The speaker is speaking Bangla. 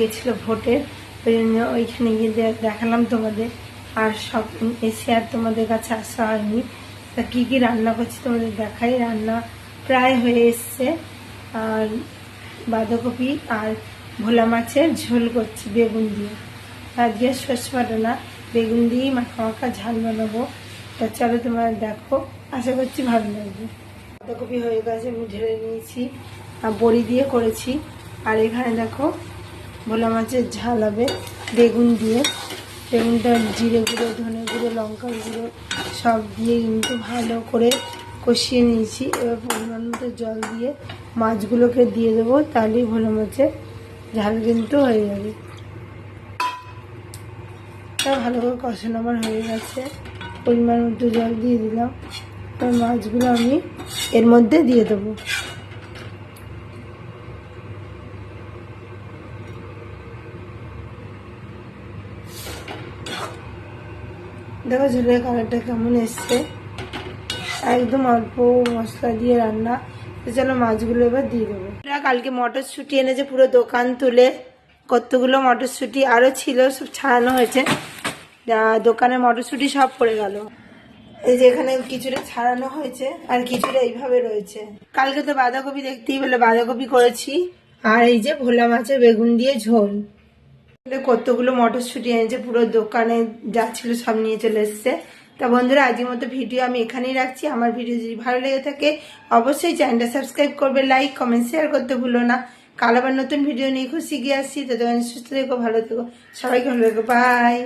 গেছিলো ভোটের, ওই জন্য ওইখানে গিয়ে দেখালাম তোমাদের। আর সব এসে আর তোমাদের কাছে আসা হয়নি। তা কী কী রান্না করছি তোমাদের দেখাই। রান্না প্রায় হয়ে এসছে। আর বাঁধাকপি আর ভোলা মাছের ঝোল করছি বেগুন দিয়ে। আজকে সর্ষে বাটা না, বেগুন দিয়েই মাখা মাখা ঝাল বানাবো। তা চলো তোমরা দেখো, আশা করছি ভালো লাগবে। বাঁধাকপি হয়ে গেছে, আমি ঢেলে নিয়েছি, আর বড়ি দিয়ে করেছি। আর এখানে দেখো ভোলা মাছের ঝাল হবে বেগুন দিয়ে। বেগুনটা জিরে গুঁড়ো, ধনে গুঁড়ো, লঙ্কা গুঁড়ো সব দিয়ে কিন্তু ভালো করে কষিয়ে নিয়েছি। এবার পরিমাণ মতো জল দিয়ে মাছগুলোকে দিয়ে দেবো, তাহলেই ভোলা মাছের ঝাল কিন্তু হয়ে যাবে। তা ভালো করে কষানো আমার হয়ে গেছে, পরিমাণ মতো জল দিয়ে দিলাম। এবার মাছগুলো আমি এর মধ্যে দিয়ে দেবো। দেখো ঝোলের কালারটা কেমন এসছে, একদম অল্প মশলা দিয়ে রান্না। তো চলো মাছগুলো এবার দিয়ে দেবো। কালকে মটরশুঁটি এনেছে পুরো দোকান তুলে, কতগুলো মটরশুঁটি আরও ছিল, সব ছাড়ানো হয়েছে। দোকানের মটরশুঁটি সব পড়ে গেল। এই যে এখানে কিছুটা ছাড়ানো হয়েছে আর কিছুটা এইভাবে রয়েছে। কালকে তো বাঁধাকপি দেখতেই পেলে, বাঁধাকপি করেছি। আর এই যে ভোলা মাছের বেগুন দিয়ে ঝোল। কতগুলো মটরশুঁটি এনেছে, পুরো দোকানে যা ছিল সব নিয়ে চলে এসছে। তা বন্ধুরা, আজকের মতো ভিডিও আমি এখানেই রাখছি। আমার ভিডিও যদি ভালো লেগে থাকে অবশ্যই চ্যানেলটা সাবস্ক্রাইব করবে, লাইক কমেন্ট শেয়ার করতে ভুলো না। কাল আবার নতুন ভিডিও নিয়ে খুশি গিয়ে আসছি। তো সুস্থ থেকো, ভালো থেকো, সবাইকে ভালো থেকো, বাই।